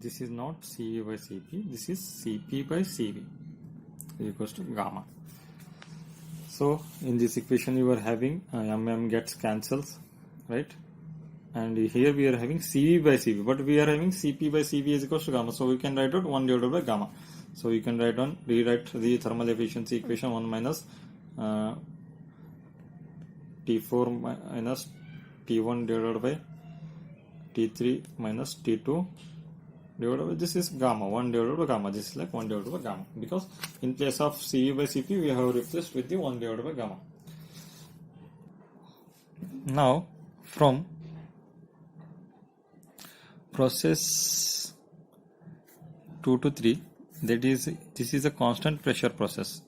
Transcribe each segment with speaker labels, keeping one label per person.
Speaker 1: this is not CV by CP, this is CP by CV is equals to gamma. So in this equation you are having mm gets cancels, right? And here we are having CV by CV, but we are having CP by CV is equals to gamma. So we can write out 1 divided by gamma. So you can rewrite the thermal efficiency equation 1 minus T4 minus T1 divided by T3 minus T2 divided by, this is gamma, 1 divided by gamma. This is like 1 divided by gamma, because in place of CV by CP we have replaced with the 1 divided by gamma. Now from process 2 to 3, that is, this is a constant pressure process.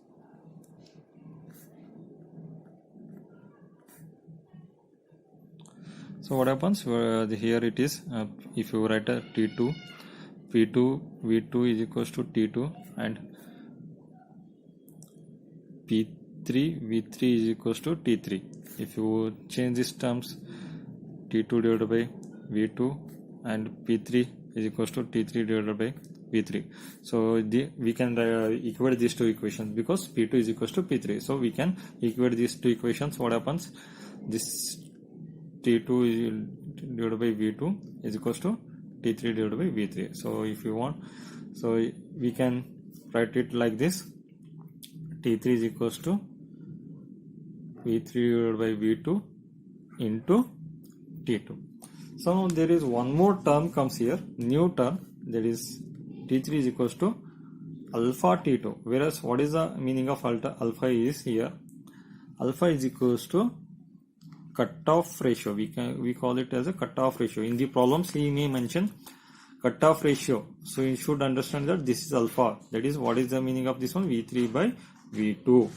Speaker 1: So what happens here it is, if you write a T2 P2 V2 is equals to T2 and P3 V3 is equals to T3. If you change these terms, T2 divided by V2 and P3 is equals to T3 divided by V3. So we can equate these two equations, because P2 is equals to P3. So we can equate these two equations. What happens? This T2 divided by V2 is equals to T3 divided by V3. So if you want, so we can write it like this: T3 is equals to V3 divided by V2 into T2. So now there is one more term comes here, new term, that is T3 is equals to alpha T2. Whereas what is the meaning of alpha is here? Alpha is equals to cutoff ratio. We call it as a cutoff ratio. In the problems he may mention cutoff ratio. So you should understand that this is alpha. That is, what is the meaning of this one? V3 by V2.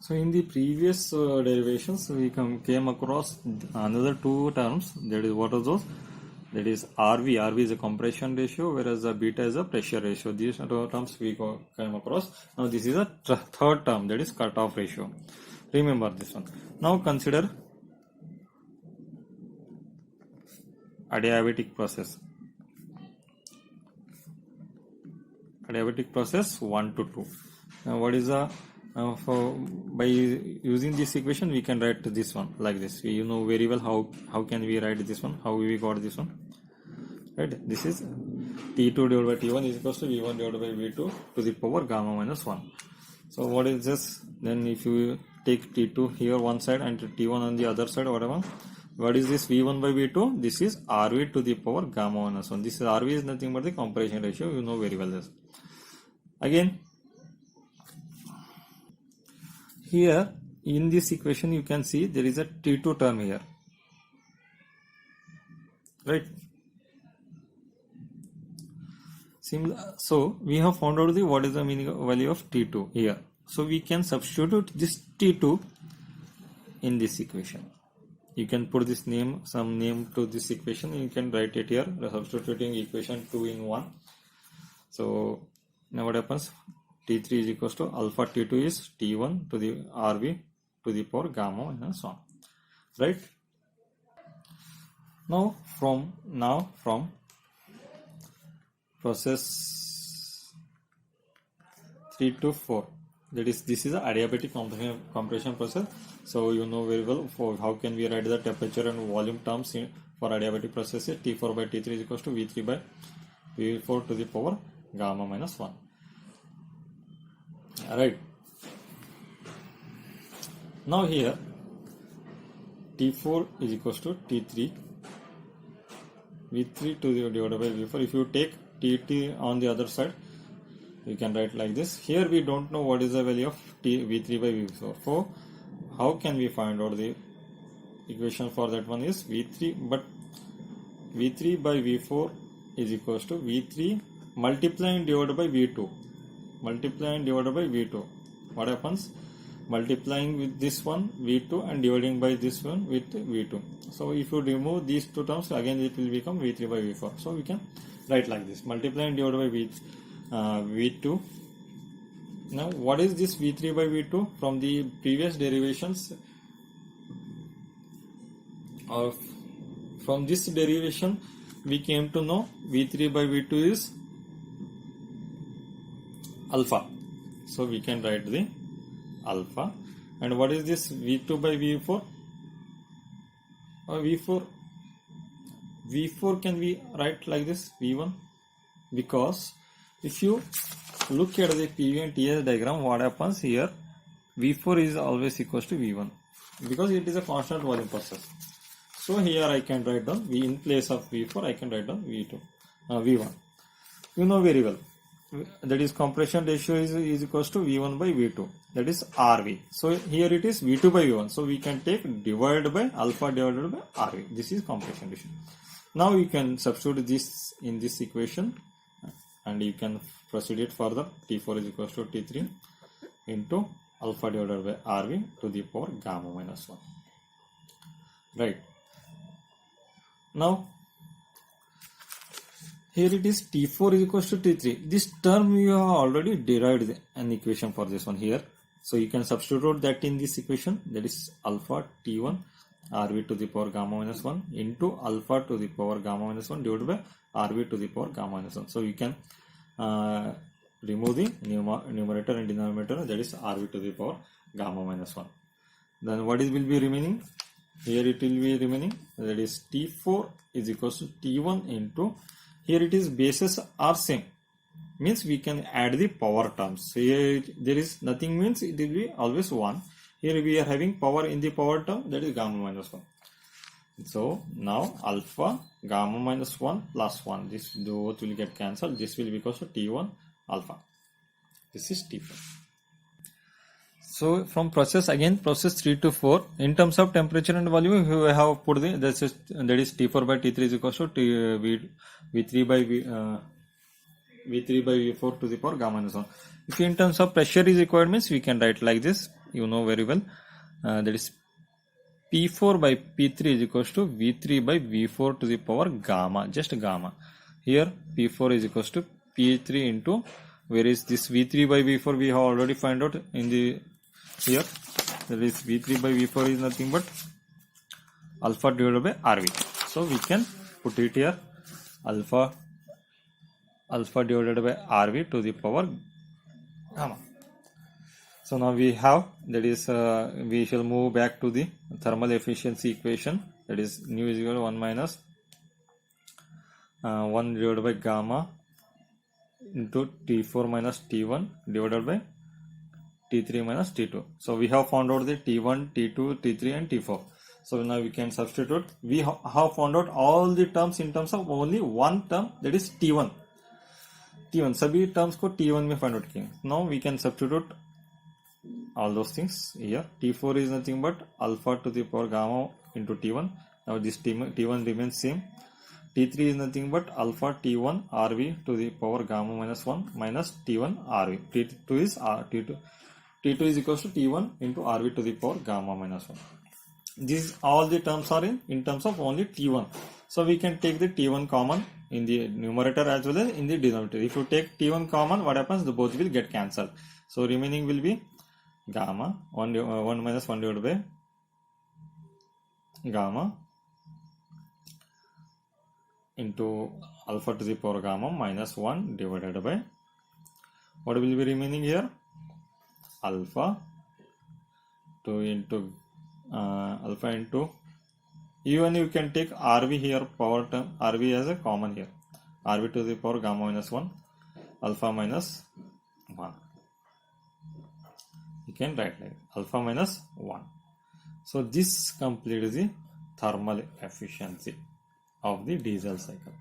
Speaker 1: So in the previous derivations we came across another two terms. That is, what are those? That is RV. RV is a compression ratio, whereas the beta is a pressure ratio. These are the terms we came across. Now this is a third term, that is cutoff ratio. Remember this one. Now consider adiabatic process. Adiabatic process 1 to 2. Now what is the by using this equation we can write this one like this. You know very well how can we write this one, how we got this one, right? This is T2 divided by T1 is equals to V1 divided by V2 to the power gamma minus 1. So what is this? Then if you take T2 here one side and T1 on the other side, whatever, what is this V1 by V2? This is RV to the power gamma minus 1. This is RV is nothing but the compression ratio. You know very well this. Again, here in this equation you can see there is a T2 term here, right? So we have found out what is the meaning of value of T2 here. So we can substitute this T2 in this equation. You can put this name, some name to this equation, and you can write it here, substituting equation 2 in 1. So now what happens? T3 is equals to alpha T2 is T1 to the RV to the power gamma and so on, right? Now from process 3 to 4, that is, this is a adiabatic compression process. So you know very well for how can we write the temperature and volume terms for adiabatic processes. T4 by T3 is equals to V3 by V4 to the power gamma minus 1. Alright. Now here T4 is equals to T3 V3 to the divided by V4. If you take TT on the other side, you can write like this. Here we don't know what is the value of V3 by V4. So how can we find out the equation for that one is V3, but V3 by V4 is equals to V3 multiplying divided by V2. Multiplying divided by V2. What happens? Multiplying with this one V2 and dividing by this one with V2. So if you remove these two terms, again it will become V3 by V4. So we can write like this: multiplying divided by V2. Now what is this V3 by V2? From the previous derivations, or from this derivation we came to know V3 by V2 is alpha. So we can write the alpha. And what is this V2 by V4? V4 can we write like this V1? Because if you look at the PV and TS diagram, what happens here? V4 is always equals to V1 because it is a constant volume process. So here I can write down V in place of V4, I can write down V1. You know very well. That is compression ratio is equals to V1 by V2. That is RV. So here it is V2 by V1. So we can take divided by alpha divided by RV. This is compression ratio. Now you can substitute this in this equation and you can proceed it further. T4 is equals to T3 into alpha divided by RV to the power gamma minus 1. Right. Now here it is T4 is equals to T3. This term you have already derived an equation for this one here. So you can substitute that in this equation, that is alpha T1 RV to the power gamma minus 1 into alpha to the power gamma minus 1 divided by RV to the power gamma minus 1. So you can remove the numerator and denominator, that is RV to the power gamma minus 1. Then what will be remaining? Here it will be remaining, that is T4 is equals to T1 into, here it is bases are same, means we can add the power terms. So here there is nothing, means it will be always 1. Here we are having power in the power term, that is gamma minus 1. So now alpha gamma minus 1 plus 1, this both will get cancelled. This will be equals to T1 alpha. This is T4. So from process 3 to 4, in terms of temperature and volume, we have put the that is T4 by T3 is equals to V3 by V4 to the power gamma minus 1. If in terms of pressure is required, means we can write like this. You know very well. That is P4 by P3 is equals to V3 by V4 to the power gamma, just gamma. Here P4 is equals to P3 into, where is this V3 by V4 we have already find out in the here, that is V3 by V4 is nothing but alpha divided by RV. So we can put it here, alpha divided by RV to the power gamma. So now we have, that is we shall move back to the thermal efficiency equation, that is nu is equal to 1 minus 1 divided by gamma into T4 minus T1 divided by T3 minus T2. So we have found out the T1, T2, T3 and T4. So now we can substitute. We have found out all the terms in terms of only one term, that is T1. सभी terms को T1 में find out किए. Now we can substitute all those things here. T4 is nothing but alpha to the power gamma into T1. Now this T1 remains same. T3 is nothing but alpha T1 RV to the power gamma minus 1 minus T1 RV. T2 is equals to T1 into RV to the power gamma minus 1. These all the terms are in terms of only T1. So we can take the T1 common in the numerator as well as in the denominator. If you take T1 common, what happens? The both will get cancelled. So remaining will be gamma 1 minus 1 divided by gamma into alpha to the power gamma minus 1 divided by, what will be remaining here? Alpha 2 into alpha into, even you can take RV here, power term RV as a common here, RV to the power gamma minus 1 alpha minus 1. You can write like alpha minus 1. So this completes the thermal efficiency of the diesel cycle.